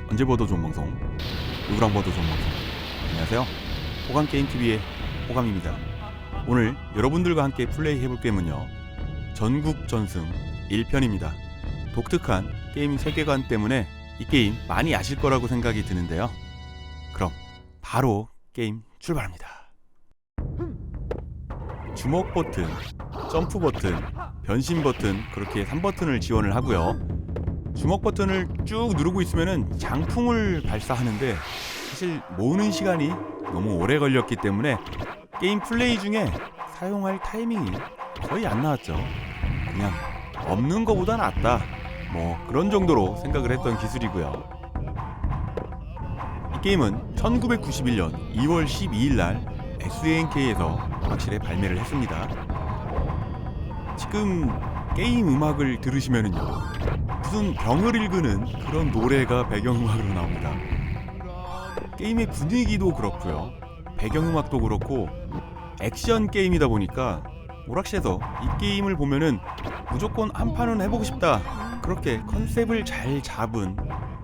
언제 봐도 좋은 방송, 누구랑 봐도 좋은 방송. 안녕하세요, 호감게임TV의 호감입니다. 오늘 여러분들과 함께 플레이해볼 게임은요, 전국전승 1편입니다. 독특한 게임 세계관 때문에 이 게임 많이 아실 거라고 생각이 드는데요, 그럼 바로 게임 출발합니다. 주먹 버튼, 점프 버튼, 변신 버튼, 그렇게 3버튼을 지원을 하고요. 주먹 버튼을 쭉 누르고 있으면은 장풍을 발사하는데, 사실 모으는 시간이 너무 오래 걸렸기 때문에 게임 플레이 중에 사용할 타이밍이 거의 안 나왔죠. 그냥 없는 거보다 낫다, 뭐 그런 정도로 생각을 했던 기술이고요. 이 게임은 1991년 2월 12일날 SNK에서 확실히 발매를 했습니다. 지금 게임 음악을 들으시면은요, 무슨 병을 읽는 그런 노래가 배경음악으로 나옵니다. 게임의 분위기도 그렇고요, 배경음악도 그렇고, 액션 게임이다 보니까 오락실에서 이 게임을 보면은 무조건 한 판은 해보고 싶다, 그렇게 컨셉을 잘 잡은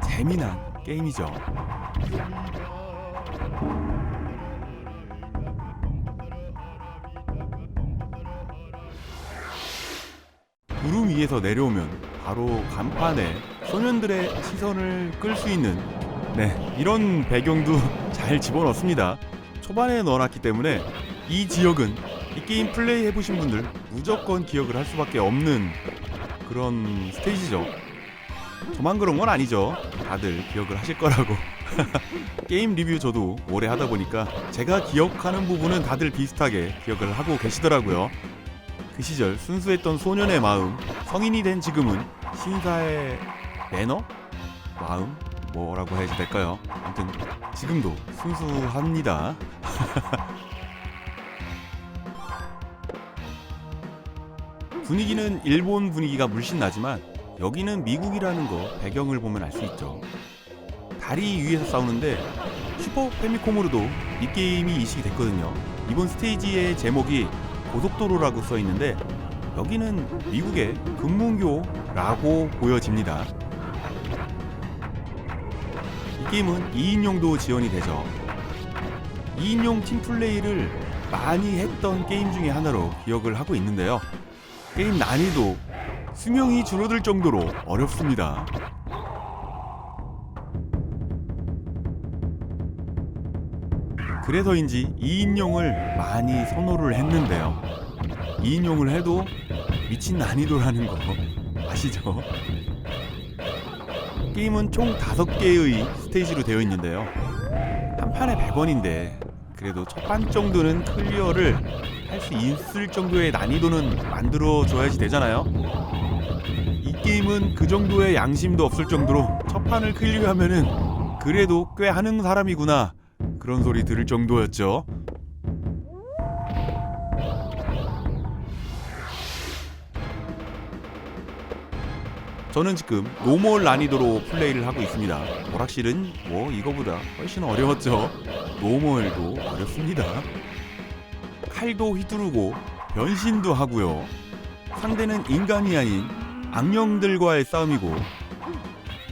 재미난 게임이죠. 구름 위에서 내려오면 바로 간판에 소년들의 시선을 끌 수 있는, 이런 배경도 잘 집어넣습니다. 초반에 넣어놨기 때문에 이 지역은 이 게임 플레이 해보신 분들 무조건 기억을 할 수밖에 없는 그런 스테이지죠. 저만 그런 건 아니죠. 다들 기억을 하실 거라고. 게임 리뷰 저도 오래 하다 보니까 제가 기억하는 부분은 다들 비슷하게 기억을 하고 계시더라고요. 그 시절 순수했던 소년의 마음, 성인이 된 지금은 신사의 매너? 마음? 뭐라고 해야 될까요? 아무튼 지금도 순수합니다. 분위기는 일본 분위기가 물씬 나지만 여기는 미국이라는 거 배경을 보면 알 수 있죠. 다리 위에서 싸우는데 슈퍼 패미콤으로도 이 게임이 이식이 됐거든요. 이번 스테이지의 제목이 고속도로라고 써 있는데 여기는 미국의 금문교라고 보여집니다. 이 게임은 2인용도 지원이 되죠. 2인용 팀플레이를 많이 했던 게임 중에 하나로 기억을 하고 있는데요, 게임 난이도 수명이 줄어들 정도로 어렵습니다. 그래서인지 2인용을 많이 선호를 했는데요, 2인용을 해도 미친 난이도라는 거 아시죠? 게임은 총 5개의 스테이지로 되어 있는데요, 한 판에 100원인데 그래도 첫 판 정도는 클리어를 할 수 있을 정도의 난이도는 만들어 줘야지 되잖아요. 이 게임은 그 정도의 양심도 없을 정도로 첫 판을 클리어하면은 그래도 꽤 하는 사람이구나, 그런 소리 들을 정도였죠. 저는 지금 노멀 난이도로 플레이를 하고 있습니다. 오락실은 뭐 이거보다 훨씬 어려웠죠. 노멀도 어렵습니다. 칼도 휘두르고 변신도 하고요. 상대는 인간이 아닌 악령들과의 싸움이고,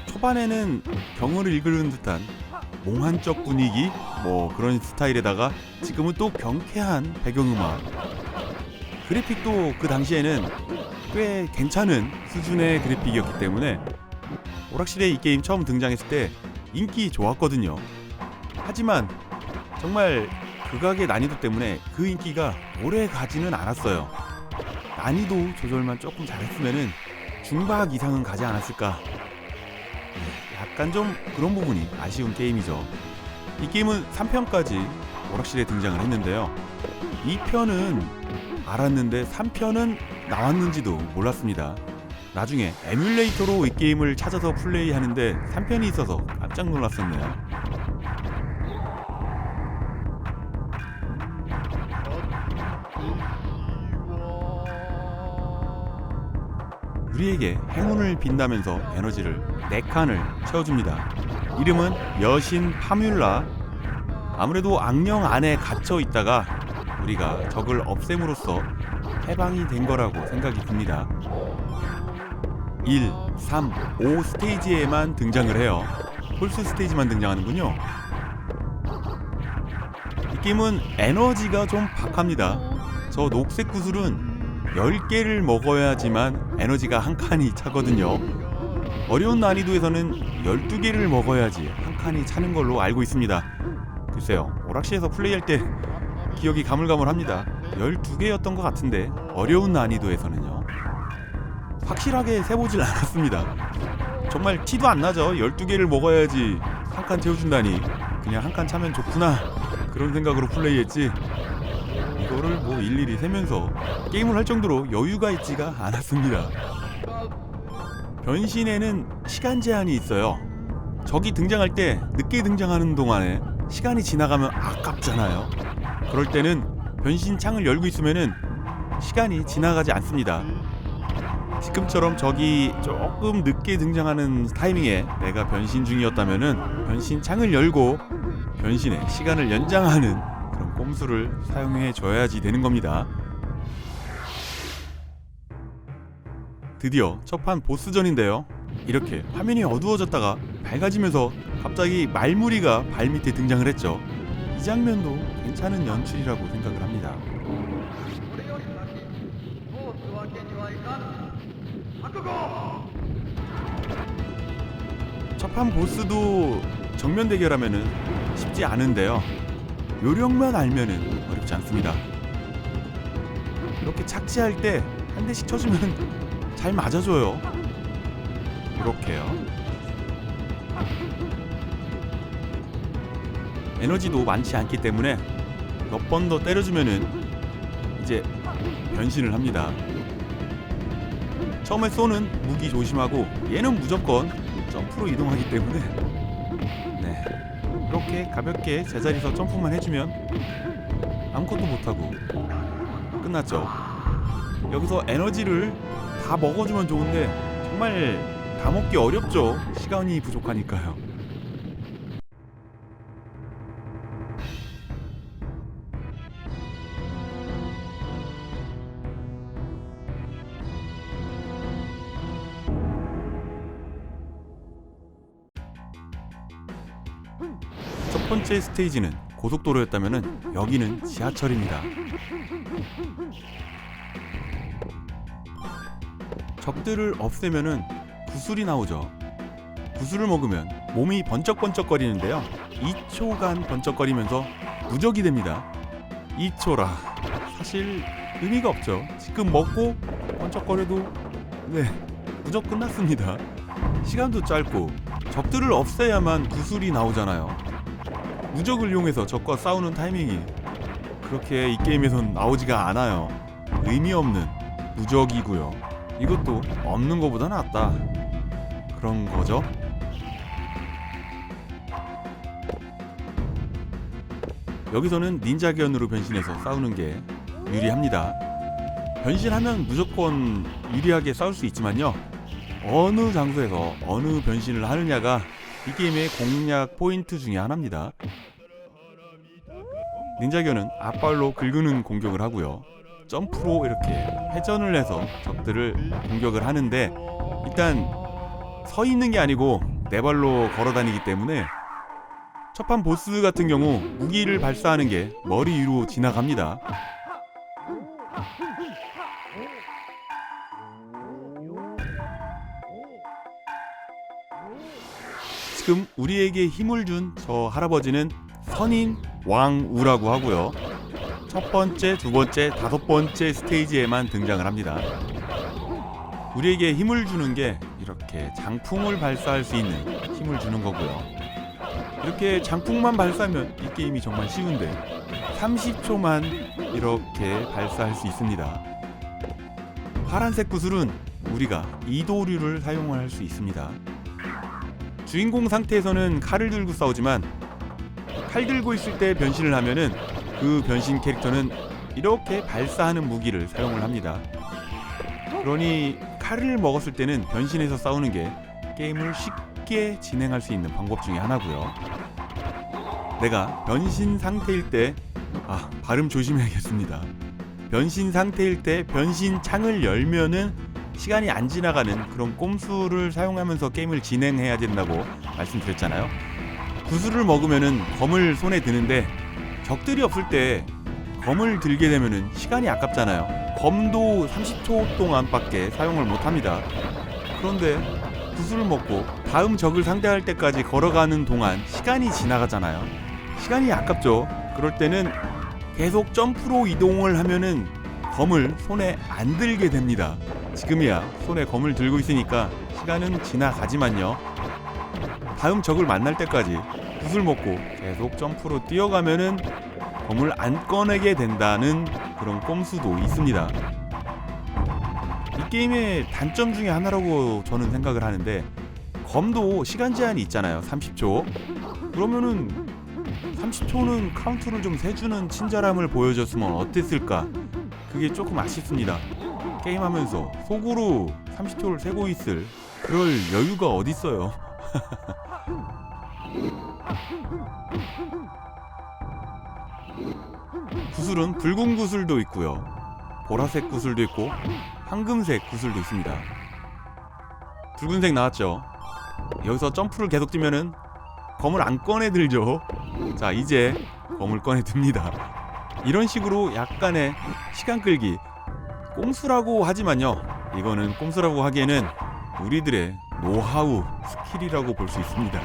초반에는 병을 읽는 듯한 몽환적 분위기, 뭐 그런 스타일에다가 지금은 또 경쾌한 배경음악, 그래픽도 그 당시에는 꽤 괜찮은 수준의 그래픽이었기 때문에 오락실에 이 게임 처음 등장했을 때 인기 좋았거든요. 하지만 정말 극악의 난이도 때문에 그 인기가 오래 가지는 않았어요. 난이도 조절만 조금 잘했으면은 중박 이상은 가지 않았을까, 약간 좀 그런 부분이 아쉬운 게임이죠. 이 게임은 3편까지 오락실에 등장을 했는데요, 2편은 알았는데 3편은 나왔는지도 몰랐습니다. 나중에 에뮬레이터로 이 게임을 찾아서 플레이하는데 3편이 있어서 깜짝 놀랐었네요. 우리에게 행운을 빈다면서 에너지를 4칸을 채워줍니다. 이름은 여신 파뮬라. 아무래도 악령 안에 갇혀 있다가 우리가 적을 없앰으로써 해방이 된 거라고 생각이 듭니다. 1, 3, 5 스테이지에만 등장을 해요. 홀스 스테이지만 등장하는군요. 이 게임은 에너지가 좀 박합니다. 저 녹색 구슬은 10개를 먹어야지만 에너지가 한 칸이 차거든요. 어려운 난이도에서는 12개를 먹어야지 한 칸이 차는 걸로 알고 있습니다. 글쎄요, 오락실에서 플레이할 때 기억이 가물가물합니다. 12개였던 것 같은데 어려운 난이도에서는요, 확실하게 세보질 않았습니다. 정말 티도 안 나죠. 12개를 먹어야지 한 칸 채워준다니. 그냥 한 칸 차면 좋구나, 그런 생각으로 플레이했지, 이거를 뭐 일일이 세면서 게임을 할 정도로 여유가 있지가 않았습니다. 변신에는 시간 제한이 있어요. 적이 등장할 때 늦게 등장하는 동안에 시간이 지나가면 아깝잖아요. 그럴 때는 변신 창을 열고 있으면은 시간이 지나가지 않습니다. 지금처럼 적이 조금 늦게 등장하는 타이밍에 내가 변신 중이었다면은 변신 창을 열고 변신의 시간을 연장하는 그런 꼼수를 사용해 줘야지 되는 겁니다. 드디어 첫 판 보스전인데요, 이렇게 화면이 어두워졌다가 밝아지면서 갑자기 말무리가 발밑에 등장을 했죠. 이 장면도 괜찮은 연출이라고 생각을 합니다. 첫판 보스도 정면 대결하면은 쉽지 않은데요, 요령만 알면은 어렵지 않습니다. 이렇게 착지할 때 한 대씩 쳐주면 잘 맞아줘요. 이렇게요. 에너지도 많지 않기 때문에 몇 번 더 때려주면은 이제 변신을 합니다. 처음에 쏘는 무기 조심하고, 얘는 무조건 점프로 이동하기 때문에 네, 이렇게 가볍게 제자리에서 점프만 해주면 아무것도 못하고 끝났죠. 여기서 에너지를 다 먹어주면 좋은데 정말 다 먹기 어렵죠. 시간이 부족하니까요. 첫 번째 스테이지는 고속도로였다면은 여기는 지하철입니다. 적들을 없애면은 구슬이 나오죠. 구슬을 먹으면 몸이 번쩍번쩍거리는데요, 2초간 번쩍거리면서 무적이 됩니다. 2초라 사실 의미가 없죠. 지금 먹고 번쩍거려도 네, 무적 끝났습니다. 시간도 짧고 적들을 없애야만 구슬이 나오잖아요. 무적을 이용해서 적과 싸우는 타이밍이 그렇게 이 게임에선 나오지가 않아요. 의미 없는 무적이고요. 이것도 없는 것보다 낫다, 그런 거죠. 여기서는 닌자견으로 변신해서 싸우는 게 유리합니다. 변신하면 무조건 유리하게 싸울 수 있지만요, 어느 장소에서 어느 변신을 하느냐가 이 게임의 공략 포인트 중에 하나입니다. 닌자견은 앞발로 긁는 공격을 하고요, 점프로 이렇게 회전을 해서 적들을 공격을 하는데, 일단 서 있는 게 아니고 네 발로 걸어 다니기 때문에 첫판 보스 같은 경우 무기를 발사하는 게 머리 위로 지나갑니다. 지금 우리에게 힘을 준 저 할아버지는 선인 왕우라고 하고요, 첫 번째, 두 번째, 다섯 번째 스테이지에만 등장을 합니다. 우리에게 힘을 주는 게 이렇게 장풍을 발사할 수 있는 힘을 주는 거고요. 이렇게 장풍만 발사하면 이 게임이 정말 쉬운데 30초만 이렇게 발사할 수 있습니다. 파란색 구슬은 우리가 이도류를 사용할 수 있습니다. 주인공 상태에서는 칼을 들고 싸우지만 칼 들고 있을 때 변신을 하면은 그 변신 캐릭터는 이렇게 발사하는 무기를 사용을 합니다. 그러니 칼을 먹었을 때는 변신해서 싸우는 게 게임을 쉽게 진행할 수 있는 방법 중에 하나고요. 내가 변신 상태일 때 발음 조심해야겠습니다. 변신 상태일 때 변신 창을 열면은 시간이 안 지나가는 그런 꼼수를 사용하면서 게임을 진행해야 된다고 말씀드렸잖아요. 구슬을 먹으면은 검을 손에 드는데 적들이 없을 때 검을 들게 되면은 시간이 아깝잖아요. 검도 30초 동안밖에 사용을 못합니다. 그런데 구슬을 먹고 다음 적을 상대할 때까지 걸어가는 동안 시간이 지나가잖아요. 시간이 아깝죠. 그럴 때는 계속 점프로 이동을 하면은 검을 손에 안 들게 됩니다. 지금이야 손에 검을 들고 있으니까 시간은 지나가지만요. 다음 적을 만날 때까지 구슬 먹고 계속 점프로 뛰어가면은 검을 안 꺼내게 된다는 그런 꼼수도 있습니다. 이 게임의 단점 중에 하나라고 저는 생각을 하는데, 검도 시간 제한이 있잖아요. 30초. 그러면은 30초는 카운트를 좀 세주는 친절함을 보여줬으면 어땠을까? 그게 조금 아쉽습니다. 게임하면서 속으로 30초를 세고 있을 그럴 여유가 어딨어요. 구슬은 붉은 구슬도 있고요, 보라색 구슬도 있고 황금색 구슬도 있습니다. 붉은색 나왔죠. 여기서 점프를 계속 뛰면은 검을 안 꺼내 들죠. 자, 이제 검을 꺼내 듭니다. 이런 식으로 약간의 시간 끌기, 꼼수라고 하지만요, 이거는 꼼수라고 하기에는 우리들의 노하우, 스킬이라고 볼 수 있습니다.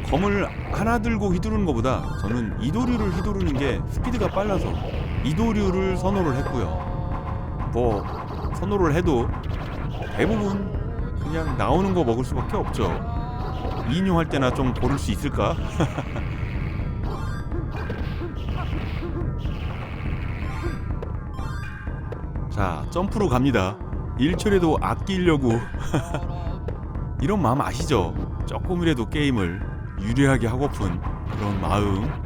검을 하나 들고 휘두르는 것보다 저는 이도류를 휘두르는 게 스피드가 빨라서 이도류를 선호를 했고요. 뭐 선호를 해도 대부분 그냥 나오는 거 먹을 수밖에 없죠. 2인용 할 때나 좀 고를 수 있을까? 자, 점프로 갑니다. 1초라도 아끼려고. 이런 마음 아시죠? 조금이라도 게임을 유리하게 하고픈 그런 마음.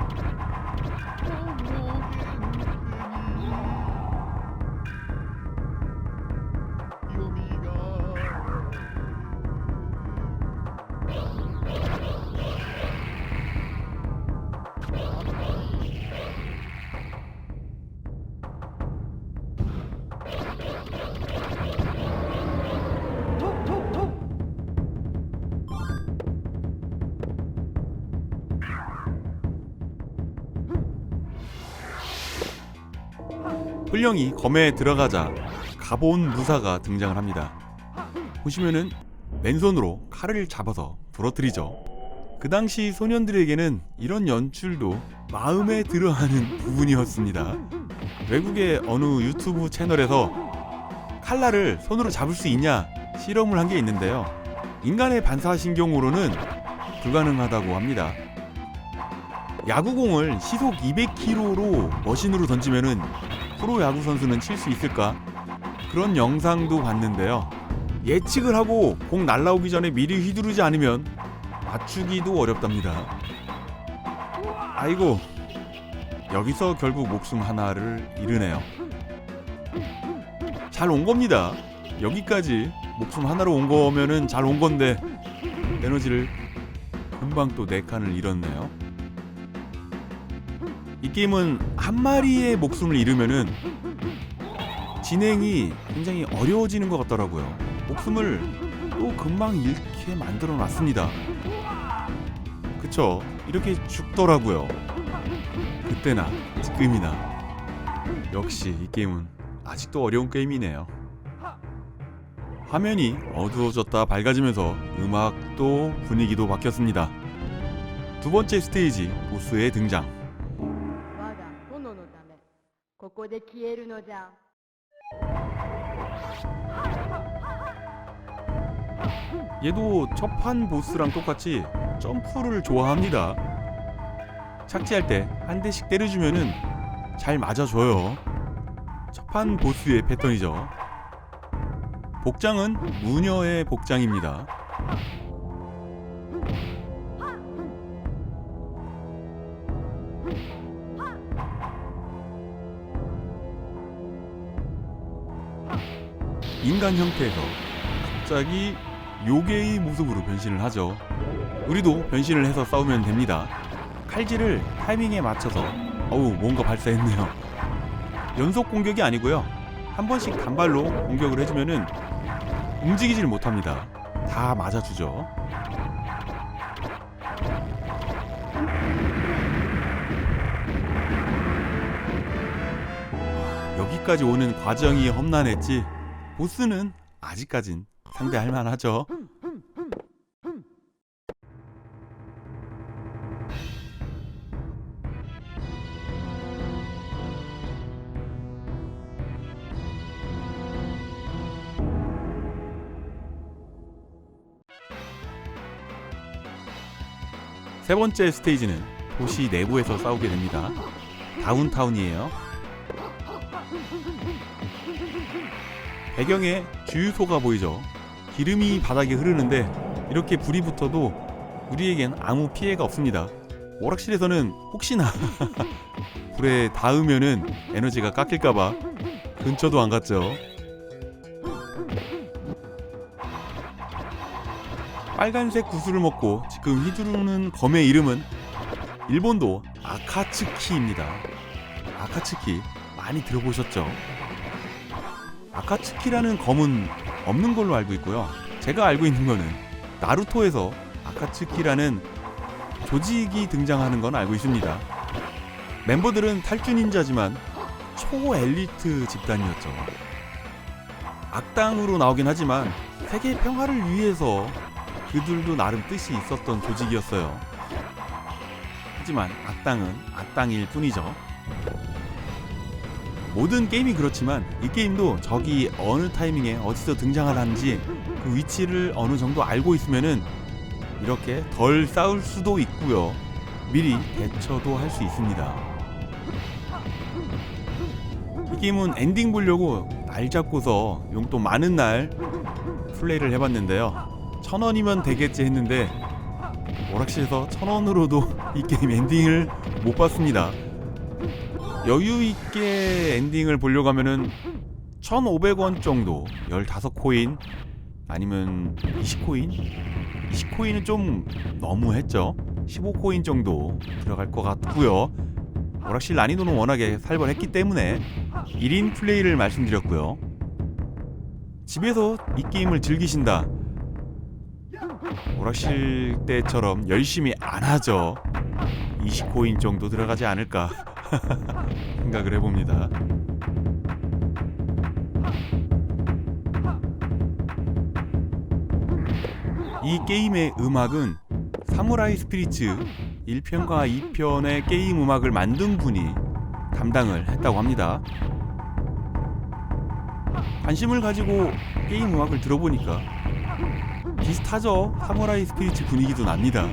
훈령이 검에 들어가자 가본 무사가 등장을 합니다. 보시면은 맨손으로 칼을 잡아서 부러뜨리죠. 그 당시 소년들에게는 이런 연출도 마음에 들어하는 부분이었습니다. 외국의 어느 유튜브 채널에서 칼날을 손으로 잡을 수 있냐 실험을 한 게 있는데요, 인간의 반사신경으로는 불가능하다고 합니다. 야구공을 시속 200km로 머신으로 던지면은 프로 야구 선수는 칠 수 있을까? 그런 영상도 봤는데요, 예측을 하고 공 날라오기 전에 미리 휘두르지 않으면 맞추기도 어렵답니다. 아이고, 여기서 결국 목숨 하나를 잃으네요. 잘 온 겁니다. 여기까지 목숨 하나로 온 거면은 잘 온 건데 에너지를 금방 또 4칸을 잃었네요. 이 게임은 한 마리의 목숨을 잃으면은 진행이 굉장히 어려워지는 것 같더라고요. 목숨을 또 금방 잃게 만들어 놨습니다. 그쵸? 이렇게 죽더라고요. 그때나 지금이나. 역시 이 게임은 아직도 어려운 게임이네요. 화면이 어두워졌다 밝아지면서 음악도 분위기도 바뀌었습니다. 두 번째 스테이지 보스의 등장. 얘도 첫판 보스랑 똑같이 점프를 좋아합니다. 착지할 때 한 대씩 때려주면은 잘 맞아줘요. 첫판 보스의 패턴이죠. 복장은 무녀의 복장입니다. 인간 형태에서 갑자기 요괴의 모습으로 변신을 하죠. 우리도 변신을 해서 싸우면 됩니다. 칼질을 타이밍에 맞춰서 뭔가 발사했네요. 연속 공격이 아니고요. 한 번씩 단발로 공격을 해주면은 움직이질 못합니다. 다 맞아주죠. 여기까지 오는 과정이 험난했지 보스는 아직까진 상대할 만하죠. 세 번째 스테이지는 도시 내부에서 싸우게 됩니다. 다운타운이에요. 배경에 주유소가 보이죠. 기름이 바닥에 흐르는데 이렇게 불이 붙어도 우리에겐 아무 피해가 없습니다. 오락실에서는 혹시나 불에 닿으면은 에너지가 깎일까봐 근처도 안 갔죠. 빨간색 구슬을 먹고 지금 휘두르는 검의 이름은 일본도 아카츠키입니다. 아카츠키 많이 들어보셨죠? 아카츠키라는 검은 없는 걸로 알고 있고요. 제가 알고 있는 거는 나루토에서 아카츠키라는 조직이 등장하는 건 알고 있습니다. 멤버들은 탈주 닌자지만 초엘리트 집단이었죠. 악당으로 나오긴 하지만 세계 평화를 위해서 그들도 나름 뜻이 있었던 조직이었어요. 하지만 악당은 악당일 뿐이죠. 모든 게임이 그렇지만 이 게임도 적이 어느 타이밍에 어디서 등장을 하는지 그 위치를 어느 정도 알고 있으면은 이렇게 덜 싸울 수도 있고요. 미리 대처도 할 수 있습니다. 이 게임은 엔딩 보려고 날 잡고서 용돈 많은 날 플레이를 해봤는데요. 1,000원이면 되겠지 했는데 오락실에서 1,000원으로도 이 게임 엔딩을 못 봤습니다. 여유있게 엔딩을 보려고 하면은 1,500원 정도 15코인 아니면 20코인? 20코인은 좀 너무했죠. 15코인 정도 들어갈 것 같고요. 오락실 난이도는 워낙에 살벌했기 때문에 1인 플레이를 말씀드렸고요. 집에서 이 게임을 즐기신다. 오락실 때처럼 열심히 안 하죠. 20코인 정도 들어가지 않을까 생각을 해봅니다. 이 게임의 음악은 사무라이 스피리츠 1편과 2편의 게임 음악을 만든 분이 담당을 했다고 합니다. 관심을 가지고 게임 음악을 들어보니까 비슷하죠. 사무라이 스피리츠 분위기도 납니다.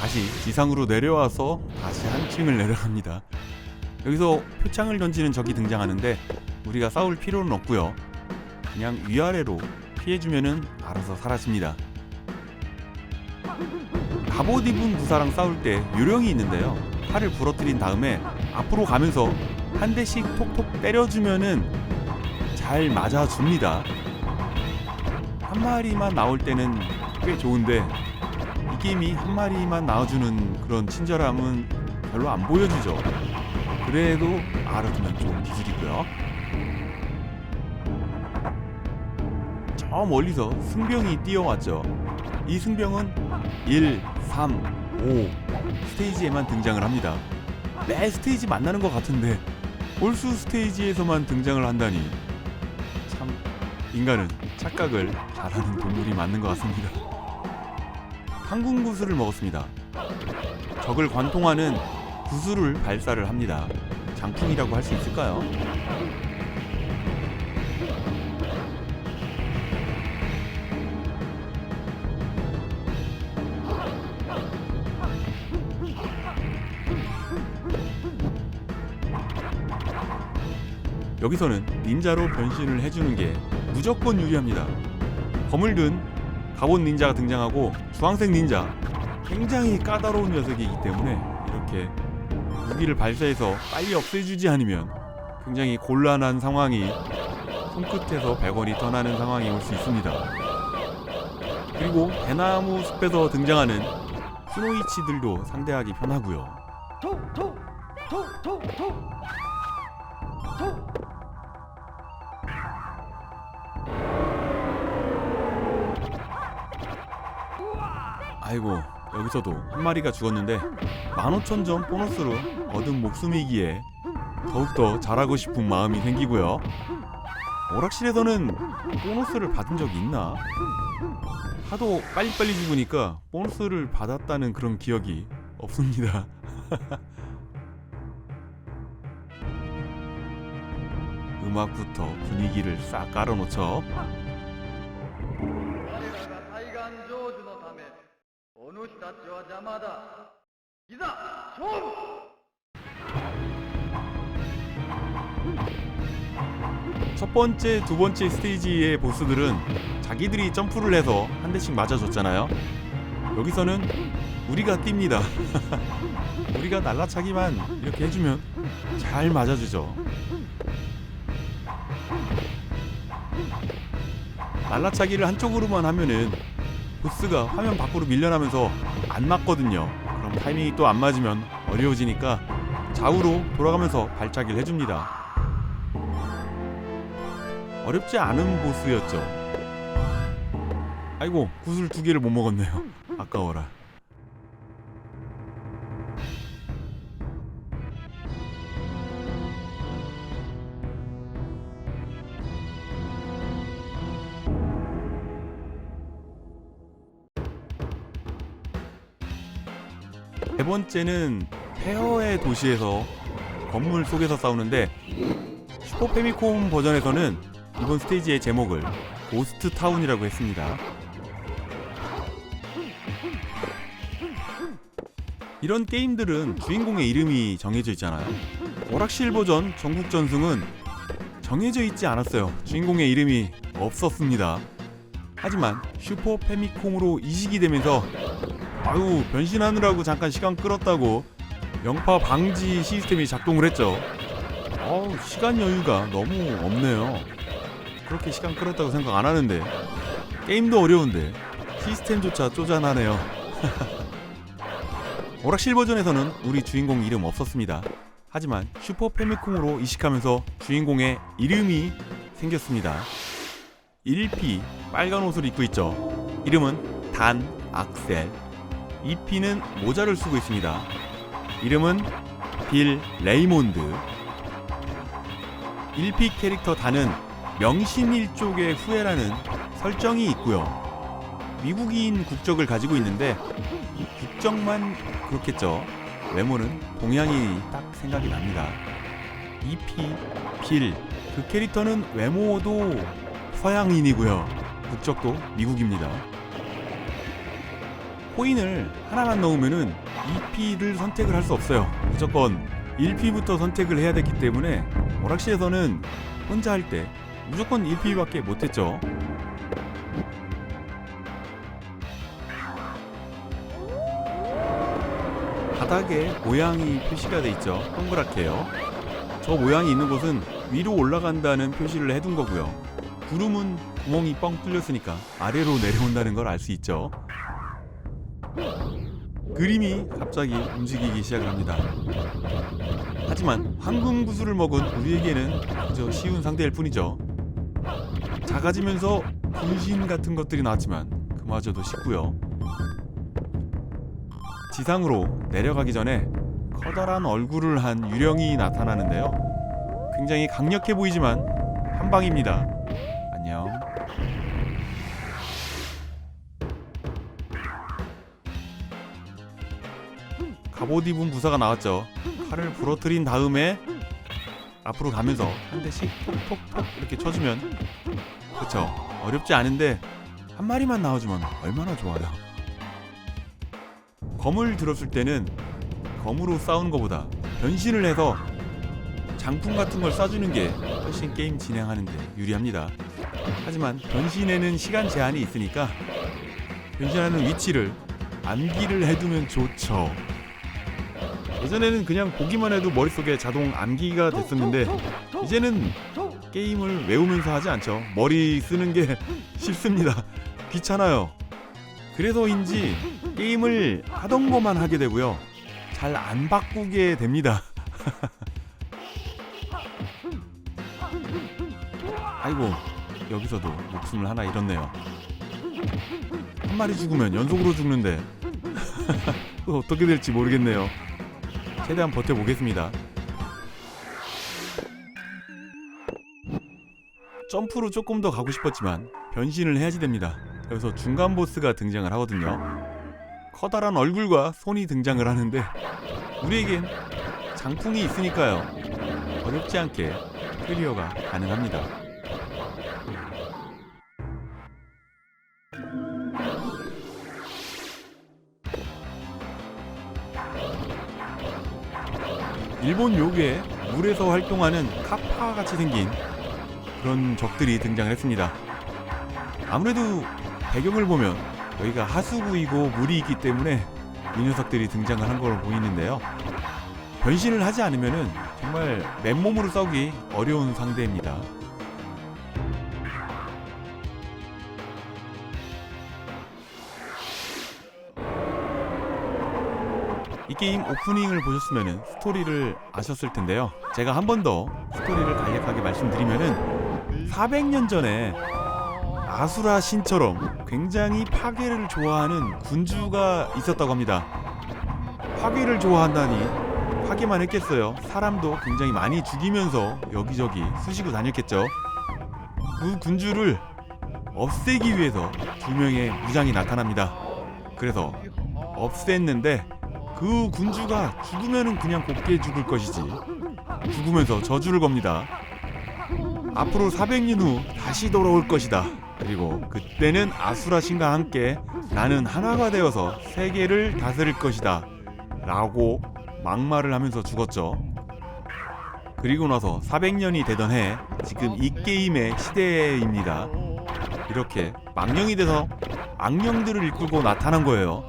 다시 지상으로 내려와서 다시 한층을 내려갑니다. 여기서 표창을 던지는 적이 등장하는데 우리가 싸울 필요는 없고요. 그냥 위아래로 피해주면은 알아서 사라집니다. 갑옷 입은 부사랑 싸울 때 요령이 있는데요. 팔을 부러뜨린 다음에 앞으로 가면서 한 대씩 톡톡 때려주면은 잘 맞아줍니다. 한 마리만 나올 때는 꽤 좋은데 이 게임이 한 마리만 나와주는 그런 친절함은 별로 안 보여주죠. 그래도 알아두면 좋은 기술이고요. 저 멀리서 승병이 뛰어왔죠. 이 승병은 1, 3, 5 스테이지에만 등장을 합니다. 매 스테이지 만나는 것 같은데 홀수 스테이지에서만 등장을 한다니 참 인간은 착각을 잘하는 동물이 맞는 것 같습니다. 항군 구슬을 먹었습니다. 적을 관통하는 구슬을 발사를 합니다. 장풍이라고 할 수 있을까요? 여기서는 닌자로 변신을 해주는 게 무조건 유리합니다. 검을 든 갑옷 닌자가 등장하고 주황색 닌자, 굉장히 까다로운 녀석이기 때문에 이렇게 무기를 발사해서 빨리 없애주지 않으면 굉장히 곤란한 상황이 손끝에서 백원이 떠나는 상황이 올 수 있습니다. 그리고 대나무 숲에서 등장하는 스노이치들도 상대하기 편하고요. 아이고, 여기서도 한 마리가 죽었는데 15,000점 보너스로 얻은 목숨이기에 더욱더 잘하고 싶은 마음이 생기고요. 오락실에서는 보너스를 받은 적이 있나? 하도 빨리빨리 죽으니까 보너스를 받았다는 그런 기억이 없습니다. 음악부터 분위기를 싹 깔아놓죠. 첫 번째, 두 번째 스테이지의 보스들은 자기들이 점프를 해서 한 대씩 맞아줬잖아요. 여기서는 우리가 뜁니다. 우리가 날라차기만 이렇게 해주면 잘 맞아주죠. 날라차기를 한쪽으로만 하면은 보스가 화면 밖으로 밀려나면서 안 맞거든요. 그럼 타이밍이 또 안 맞으면 어려워지니까 좌우로 돌아가면서 발차기를 해줍니다. 어렵지 않은 보스였죠. 아이고, 구슬 2개를 못 먹었네요. 아까워라. 세 번째는 페어의 도시에서 건물 속에서 싸우는데, 슈퍼 패미콤 버전에서는 이번 스테이지의 제목을 고스트 타운이라고 했습니다. 이런 게임들은 주인공의 이름이 정해져 있잖아요. 오락실 버전 전국 전승은 정해져 있지 않았어요. 주인공의 이름이 없었습니다. 하지만 슈퍼 패미콤으로 이식이 되면서 아유, 변신하느라고 잠깐 시간 끌었다고 영파 방지 시스템이 작동을 했죠. 시간 여유가 너무 없네요. 그렇게 시간 끌었다고 생각 안 하는데 게임도 어려운데 시스템조차 쪼잔하네요. 오락실 버전에서는 우리 주인공 이름 없었습니다. 하지만 슈퍼 패미콤으로 이식하면서 주인공의 이름이 생겼습니다. 1P 빨간 옷을 입고 있죠. 이름은 단 악셀. 2P는 모자를 쓰고 있습니다. 이름은 빌 레이몬드. 1P 캐릭터 단은 명심일족의 후예라는 설정이 있고요. 미국인 국적을 가지고 있는데 국적만 그렇겠죠. 외모는 동양인이 딱 생각이 납니다. 2P 빌, 그 캐릭터는 외모도 서양인이고요. 국적도 미국입니다. 코인을 하나만 넣으면은 2P를 선택을 할 수 없어요. 무조건 1P부터 선택을 해야 됐기 때문에 오락실에서는 혼자 할 때 무조건 1P밖에 못했죠. 바닥에 모양이 표시가 돼 있죠. 동그랗게요. 저 모양이 있는 곳은 위로 올라간다는 표시를 해둔 거고요. 구름은 구멍이 뻥 뚫렸으니까 아래로 내려온다는 걸 알 수 있죠. 그림이 갑자기 움직이기 시작을 합니다. 하지만 황금 구슬을 먹은 우리에게는 그저 쉬운 상대일 뿐이죠. 작아지면서 분신 같은 것들이 나왔지만 그마저도 쉽고요. 지상으로 내려가기 전에 커다란 얼굴을 한 유령이 나타나는데요. 굉장히 강력해 보이지만 한 방입니다. 안녕. 갑옷 입은 부사가 나왔죠. 칼을 부러뜨린 다음에 앞으로 가면서 한 대씩 톡톡톡 이렇게 쳐주면, 그쵸, 어렵지 않은데 한 마리만 나와주면 얼마나 좋아요. 검을 들었을 때는 검으로 싸우는 것보다 변신을 해서 장풍 같은 걸 쏴주는 게 훨씬 게임 진행하는데 유리합니다. 하지만 변신에는 시간 제한이 있으니까 변신하는 위치를 암기를 해두면 좋죠. 예전에는 그냥 보기만 해도 머릿속에 자동 암기가 됐었는데 이제는 게임을 외우면서 하지 않죠. 머리 쓰는 게 싫습니다. 귀찮아요. 그래서인지 게임을 하던 것만 하게 되고요. 잘 안 바꾸게 됩니다. 아이고, 여기서도 목숨을 하나 잃었네요. 한 마리 죽으면 연속으로 죽는데 또 어떻게 될지 모르겠네요. 최대한 버텨보겠습니다. 점프로 조금 더 가고 싶었지만 변신을 해야지 됩니다. 여기서 중간 보스가 등장을 하거든요. 커다란 얼굴과 손이 등장을 하는데 우리에겐 장풍이 있으니까요. 어렵지 않게 클리어가 가능합니다. 일본 요괴 물에서 활동하는 카파같이 생긴 그런 적들이 등장을 했습니다. 아무래도 배경을 보면 여기가 하수구이고 물이 있기 때문에 이 녀석들이 등장을 한 걸로 보이는데요. 변신을 하지 않으면 정말 맨몸으로 싸우기 어려운 상대입니다. 이 게임 오프닝을 보셨으면 스토리를 아셨을 텐데요. 제가 한 번 더 스토리를 간략하게 말씀드리면은 400년 전에 아수라 신처럼 굉장히 파괴를 좋아하는 군주가 있었다고 합니다. 파괴를 좋아한다니 파괴만 했겠어요. 사람도 굉장히 많이 죽이면서 여기저기 쑤시고 다녔겠죠. 그 군주를 없애기 위해서 2명의 무장이 나타납니다. 그래서 없앴는데 그 군주가 죽으면은 그냥 곱게 죽을 것이지 죽으면서 저주를 겁니다. 앞으로 400년 후 다시 돌아올 것이다. 그리고 그때는 아수라 신과 함께 나는 하나가 되어서 세계를 다스릴 것이다 라고 막말을 하면서 죽었죠. 그리고 나서 400년이 되던 해 지금 이 게임의 시대입니다. 이렇게 망령이 돼서 악령들을 이끌고 나타난 거예요.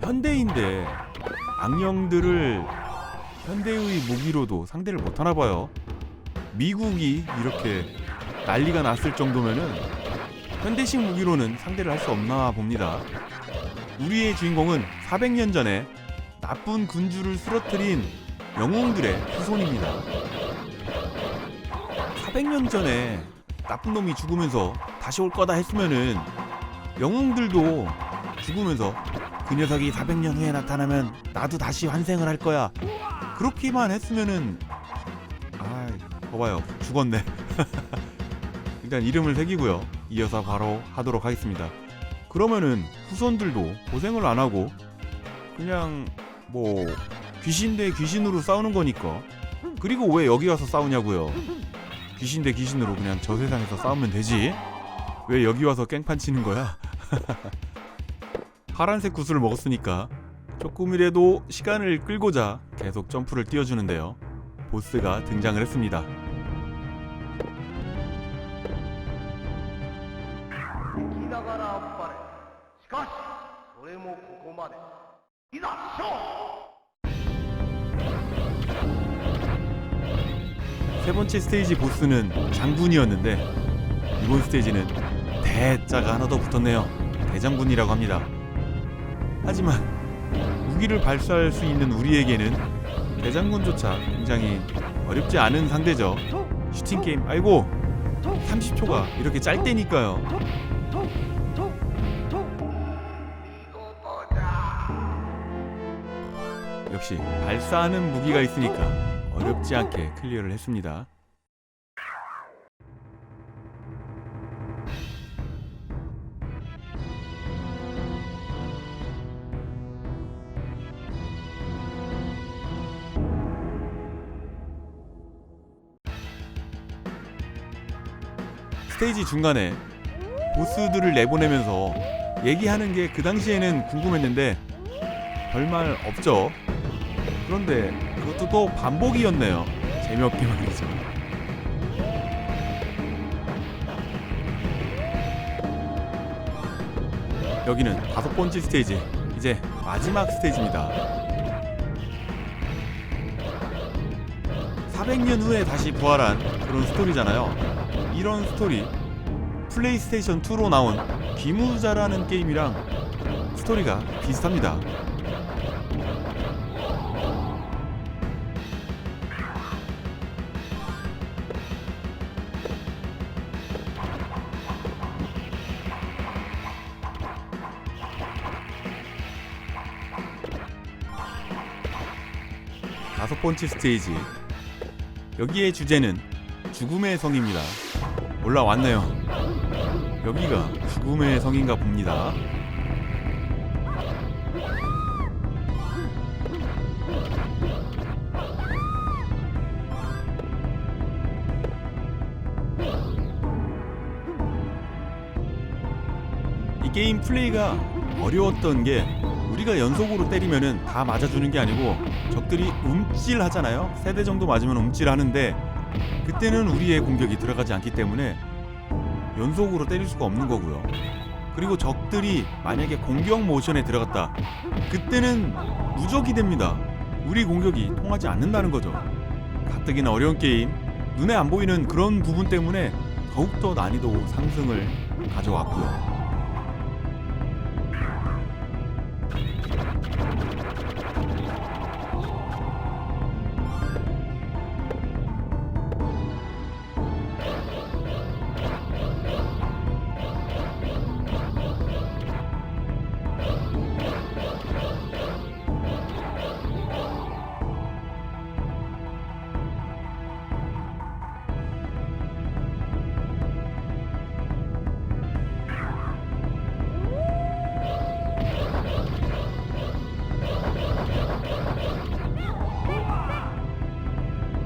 현대인데 악령들을 현대의 무기로도 상대를 못하나 봐요. 미국이 이렇게 난리가 났을 정도면은 현대식 무기로는 상대를 할 수 없나 봅니다. 우리의 주인공은 400년 전에 나쁜 군주를 쓰러뜨린 영웅들의 후손입니다. 400년 전에 나쁜 놈이 죽으면서 다시 올 거다 했으면은 영웅들도 죽으면서 그 녀석이 400년 후에 나타나면 나도 다시 환생을 할 거야. 그렇게만 했으면은 봐봐요, 죽었네. 일단 이름을 새기고요. 이어서 바로 하도록 하겠습니다. 그러면은 후손들도 고생을 안 하고 그냥 뭐 귀신 대 귀신으로 싸우는 거니까. 그리고 왜 여기 와서 싸우냐고요. 귀신 대 귀신으로 그냥 저 세상에서 싸우면 되지. 왜 여기 와서 깽판 치는 거야? 파란색 구슬을 먹었으니까 조금이라도 시간을 끌고자 계속 점프를 띄워주는데요. 보스가 등장을 했습니다. 세 번째 스테이지 보스는 장군이었는데 이번 스테이지는 대자가 하나 더 붙었네요. 대장군이라고 합니다. 하지만 무기를 발사할 수 있는 우리에게는 대장군조차 굉장히 어렵지 않은 상대죠. 슈팅게임, 아이고 30초가 이렇게 짧대니까요. 역시 발사하는 무기가 있으니까 어렵지 않게 클리어를 했습니다. 스테이지 중간에 보스들을 내보내면서 얘기하는 게 그 당시에는 궁금했는데 별말 없죠. 그런데 그것도 또 반복이었네요. 재미없게 말이죠. 여기는 5번째 스테이지. 이제 마지막 스테이지입니다. 400년 후에 다시 부활한 그런 스토리잖아요. 이런 스토리 플레이스테이션 2로 나온 귀무자라는 게임이랑 스토리가 비슷합니다. 다섯 번째 스테이지, 여기의 주제는 죽음의 성입니다. 올라왔네요. 여기가 죽음의 성인가 봅니다. 이 게임 플레이가 어려웠던 게 우리가 연속으로 때리면은 다 맞아주는 게 아니고 적들이 움찔하잖아요. 3대 정도 맞으면 움찔하는데 그때는 우리의 공격이 들어가지 않기 때문에 연속으로 때릴 수가 없는 거고요. 그리고 적들이 만약에 공격 모션에 들어갔다, 그때는 무적이 됩니다. 우리 공격이 통하지 않는다는 거죠. 가뜩이나 어려운 게임, 눈에 안 보이는 그런 부분 때문에 더욱더 난이도 상승을 가져왔고요.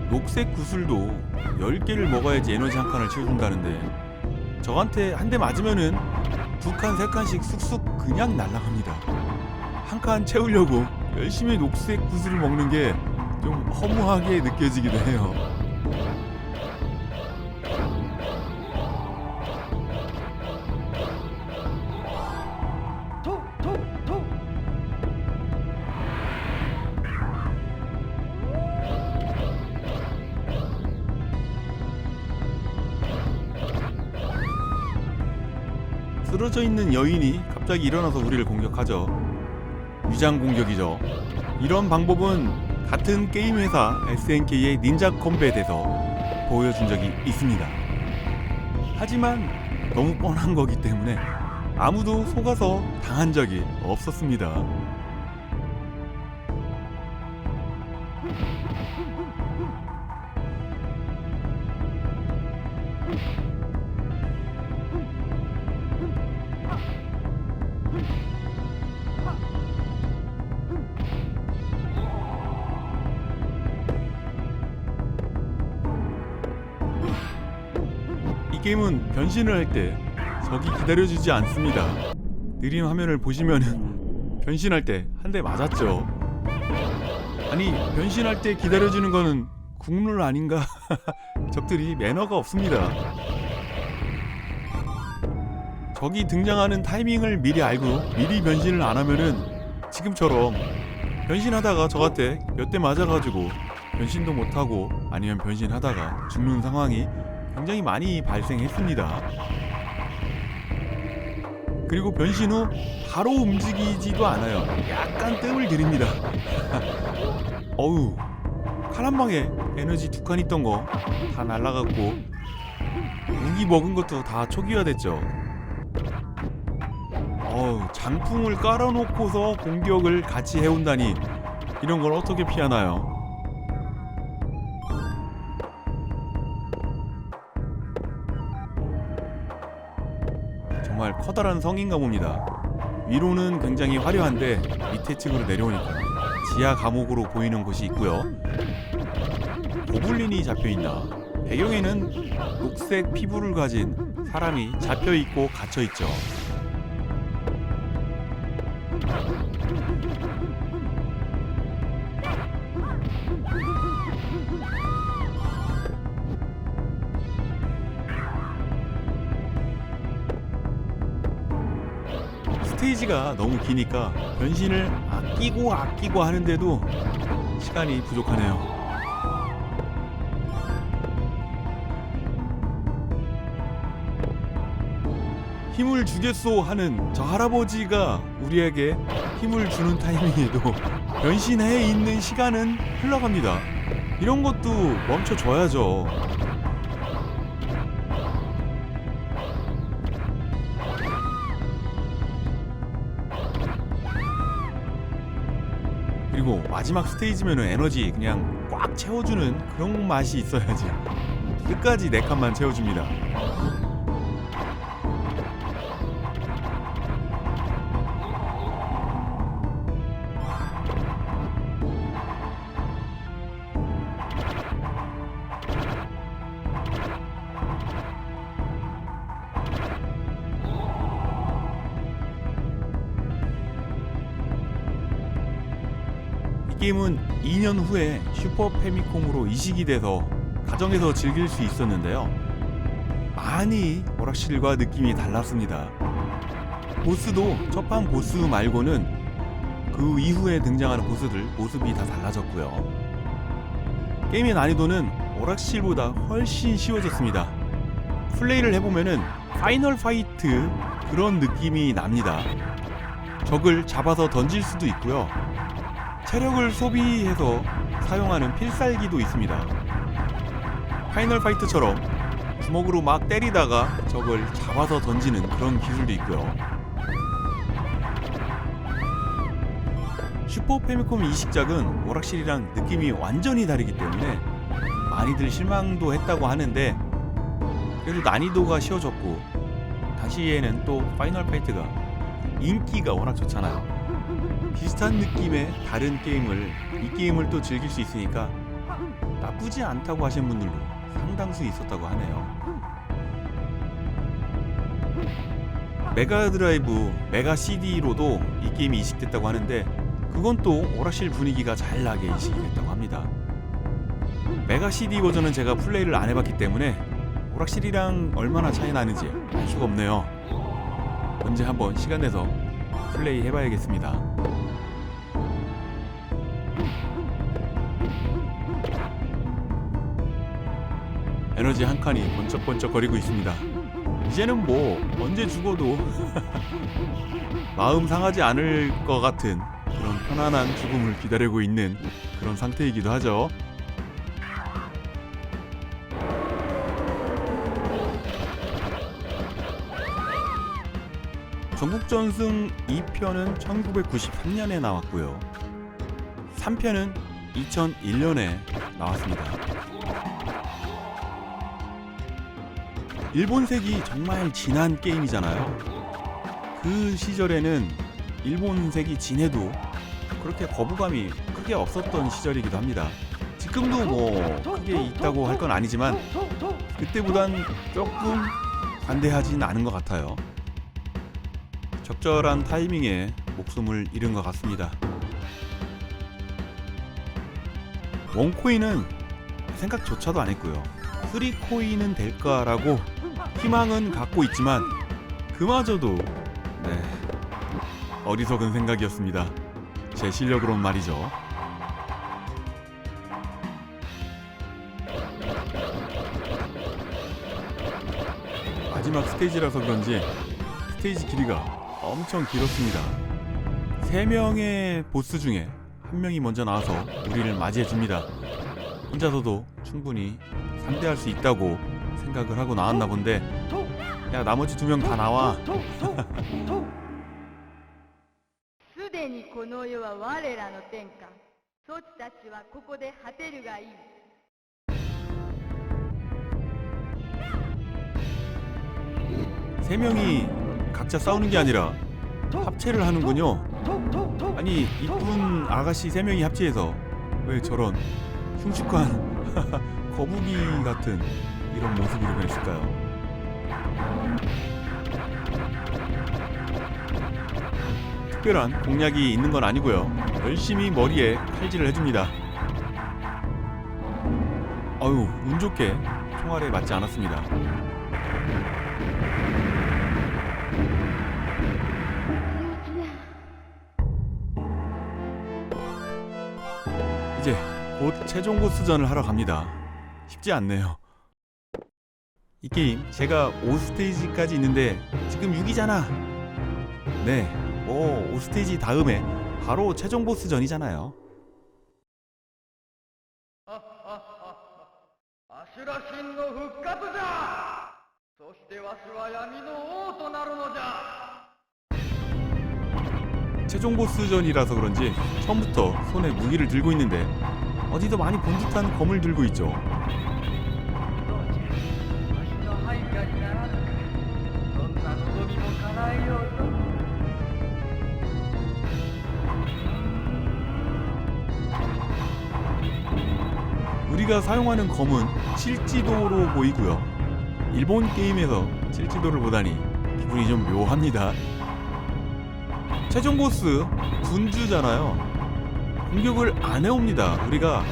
녹색 구슬도 10개를 먹어야지 에너지 한 칸을 채워준다는데 저한테 한 대 맞으면은 2칸, 3칸씩 쑥쑥 그냥 날아갑니다. 한 칸 채우려고 열심히 녹색 구슬을 먹는 게 좀 허무하게 느껴지기도 해요. 쓰러져 있는 여인이 갑자기 일어나서 우리를 공격하죠. 위장 공격이죠. 이런 방법은 같은 게임 회사 SNK의 닌자 컴뱃에서 보여준 적이 있습니다. 하지만 너무 뻔한 거기 때문에 아무도 속아서 당한 적이 없었습니다. 이 게임은 변신을 할 때 적이 기다려주지 않습니다. 느린 화면을 보시면은 변신할 때 한 대 맞았죠. 아니, 변신할 때 기다려주는 거는 국룰 아닌가? 적들이 매너가 없습니다. 적이 등장하는 타이밍을 미리 알고 미리 변신을 안 하면은 지금처럼 변신하다가 적한테 몇 대 맞아가지고 변신도 못하고 아니면 변신하다가 죽는 상황이 굉장히 많이 발생했습니다. 그리고 변신 후 바로 움직이지도 않아요. 약간 뜸을 들입니다. 어우, 칼 한 방에 에너지 2칸 있던 거 다 날라갔고 무기 먹은 것도 다 초기화됐죠. 장풍을 깔아놓고서 공격을 같이 해온다니, 이런 걸 어떻게 피하나요? 정말 커다란 성인가 봅니다. 위로는 굉장히 화려한데 밑에 층으로 내려오니까 지하 감옥으로 보이는 곳이 있고요. 고블린이 잡혀있나? 배경에는 녹색 피부를 가진 사람이 잡혀있고 갇혀있죠. 스테이지가 너무 기니까 변신을 아끼고 하는데도 시간이 부족하네요. 힘을 주겠소 하는 저 할아버지가 우리에게 힘을 주는 타이밍에도 변신해 있는 시간은 흘러갑니다. 이런 것도 멈춰줘야죠. 그리고 마지막 스테이지면은 에너지 그냥 꽉 채워주는 그런 맛이 있어야지. 끝까지 4칸만 채워줍니다. 이 게임은 2년 후에 슈퍼 패미콤으로 이식이 돼서 가정에서 즐길 수 있었는데요. 많이 오락실과 느낌이 달랐습니다. 보스도 첫판 보스 말고는 그 이후에 등장하는 보스들 모습이 다 달라졌고요. 게임의 난이도는 오락실보다 훨씬 쉬워졌습니다. 플레이를 해보면은 파이널 파이트 그런 느낌이 납니다. 적을 잡아서 던질 수도 있고요. 체력을 소비해서 사용하는 필살기도 있습니다. 파이널 파이트처럼 주먹으로 막 때리다가 적을 잡아서 던지는 그런 기술도 있고요. 슈퍼 패미콤 이식작은 오락실이랑 느낌이 완전히 다르기 때문에 많이들 실망도 했다고 하는데, 그래도 난이도가 쉬워졌고 당시에는 또 파이널 파이트가 인기가 워낙 좋잖아요. 비슷한 느낌의 다른 게임을 이 게임을 또 즐길 수 있으니까 나쁘지 않다고 하시는 분들도 상당수 있었다고 하네요. 메가드라이브, 메가 CD로도 이 게임이 이식됐다고 하는데 그건 또 오락실 분위기가 잘 나게 이식이 됐다고 합니다. 메가 CD 버전은 제가 플레이를 안 해봤기 때문에 오락실이랑 얼마나 차이 나는지 알 수가 없네요. 언제 한번 시간 내서 플레이 해봐야겠습니다. 에너지 한 칸이 번쩍번쩍 거리고 있습니다. 이제는 뭐 언제 죽어도 마음 상하지 않을 것 같은 그런 편안한 죽음을 기다리고 있는 그런 상태이기도 하죠. 전국전승 2편은 1993년에 나왔고요. 3편은 2001년에 나왔습니다. 일본색이 정말 진한 게임이잖아요. 그 시절에는 일본색이 진해도 그렇게 거부감이 크게 없었던 시절이기도 합니다. 지금도 뭐 크게 있다고 할 건 아니지만 그때보단 조금 관대하진 않은 것 같아요. 적절한 타이밍에 목숨을 잃은 것 같습니다. 원코인은 생각조차도 안 했고요. 3코인은 될까라고 희망은 갖고 있지만 그마저도 어리석은 생각이었습니다. 제 실력으론 말이죠. 마지막 스테이지라서 그런지 스테이지 길이가 엄청 길었습니다. 3명의 보스 중에 1명이 먼저 나와서 우리를 맞이해줍니다. 혼자서도 충분히 상대할 수 있다고 생각을 하고 나왔나 본데, 야 나머지 2명 다 나와. すでにこの世は我らの天下。そちたちはここで果てるがいい。 3명이 각자 싸우는 게 아니라 합체를 하는군요. 아니 이쁜 아가씨 3명이 합체해서 왜 저런 흉측한 거북이 같은 이런 모습으로 변했을까요? 특별한 공략이 있는 건 아니고요. 열심히 머리에 칼질을 해줍니다. 어휴, 운 좋게 총알에 맞지 않았습니다. 이제 곧 최종 보스전을 하러 갑니다. 쉽지 않네요. 이 게임 제가 5스테이지까지 있는데 지금 6이잖아. 네, 5스테이지 다음에 바로 최종 보스전이잖아요. アシュラ神の復活じゃ。そしてわしは闇の王となるのじゃ。 최종 보스전이라서 그런지 처음부터 손에 무기를 들고 있는데 어디서 많이 본 듯한 검을 들고 있죠. わしの配下にならぬか。どんな望みも叶えようと。 우리가 사용하는 검은 칠지도로 보이고요. 일본 게임에서 칠지도를 보다니 기분이 좀 묘합니다. 최종 보스 군주잖아요. 공격을 안 해옵니다. 우리가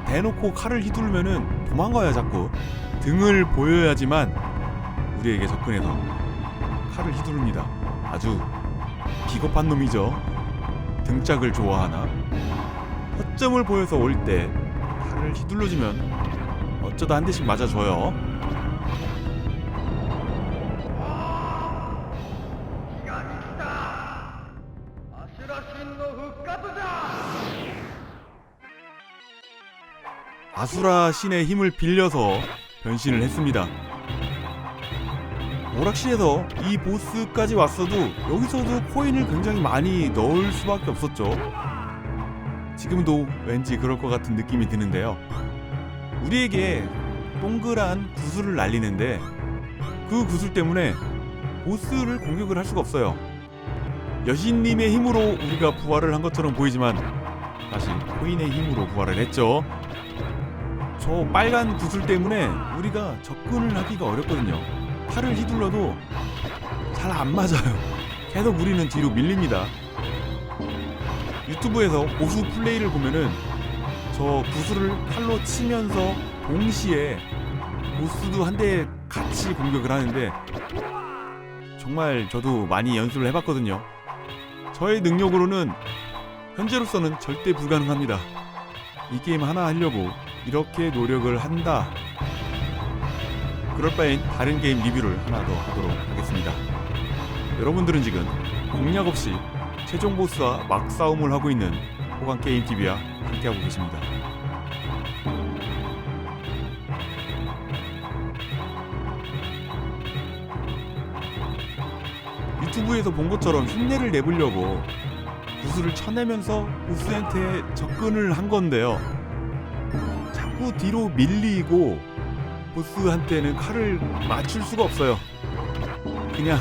대놓고 칼을 휘두르면은 도망가야 자꾸 등을 보여야지만 우리에게 접근해서 칼을 휘두릅니다. 아주 비겁한 놈이죠. 등짝을 좋아하나? 허점을 보여서 올 때 칼을 휘둘러주면 어쩌다 한 대씩 맞아줘요. 日が来た。アシュラ神の復活じゃ。 아수라 신의 힘을 빌려서 변신을 했습니다. 오락실에서 이 보스까지 왔어도 여기서도 코인을 굉장히 많이 넣을 수밖에 없었죠. 지금도 왠지 그럴 것 같은 느낌이 드는데요. 우리에게 동그란 구슬을 날리는데 그 구슬 때문에 보스를 공격을 할 수가 없어요. 여신님의 힘으로 우리가 부활을 한 것처럼 보이지만 사실 코인의 힘으로 부활을 했죠. 저 빨간 구슬 때문에 우리가 접근을 하기가 어렵거든요. 팔을 휘둘러도 잘 안 맞아요. 계속 우리는 뒤로 밀립니다. 유튜브에서 고수 플레이를 보면은 저 구슬을 칼로 치면서 동시에 보스도 한 대 같이 공격을 하는데 정말 저도 많이 연습을 해봤거든요. 저의 능력으로는 현재로서는 절대 불가능합니다. 이 게임 하나 하려고 이렇게 노력을 한다. 그럴 바엔 다른 게임 리뷰를 하나 더 하도록 하겠습니다. 여러분들은 지금 공략 없이 최종 보스와 막싸움을 하고 있는 호강게임TV와 함께하고 계십니다. 유튜브에서 본 것처럼 흉내를 내보려고 구슬을 쳐내면서 보스한테 접근을 한 건데요. 자꾸 뒤로 밀리고 보스한테는 칼을 맞출 수가 없어요. 그냥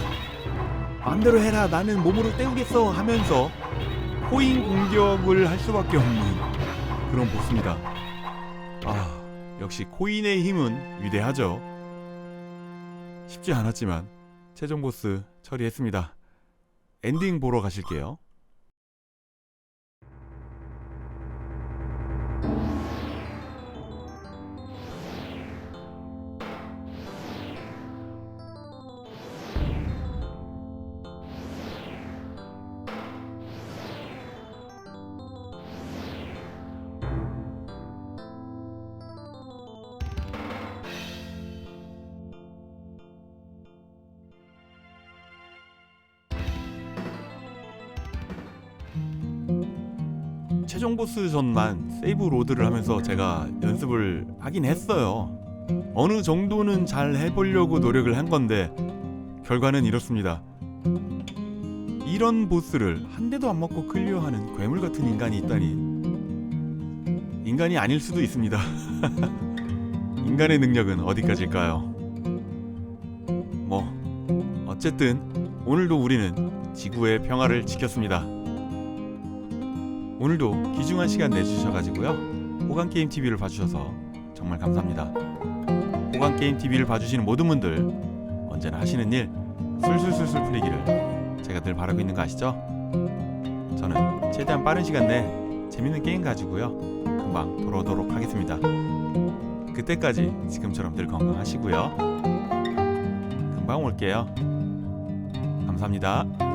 마음대로 해라, 나는 몸으로 때우겠어 하면서 코인 공격을 할 수밖에 없는 그런 보스입니다. 역시 코인의 힘은 위대하죠. 쉽지 않았지만 최종 보스 처리했습니다. 엔딩 보러 가실게요. 최종 보스 전만 세이브 로드를 하면서 제가 연습을 하긴 했어요. 어느 정도는 잘 해보려고 노력을 한 건데 결과는 이렇습니다. 이런 보스를 한 대도 안 맞고 클리어하는 괴물 같은 인간이 있다니. 인간이 아닐 수도 있습니다. 인간의 능력은 어디까지일까요? 뭐 어쨌든 오늘도 우리는 지구의 평화를 지켰습니다. 오늘도 귀중한 시간 내주셔가지고요, 호강게임TV를 봐주셔서 정말 감사합니다. 호강게임TV를 봐주시는 모든 분들 언제나 하시는 일 술술술술 풀리기를 제가 늘 바라고 있는 거 아시죠? 저는 최대한 빠른 시간 내 재밌는 게임 가지고요 금방 돌아오도록 하겠습니다. 그때까지 지금처럼 늘 건강하시고요, 금방 올게요. 감사합니다.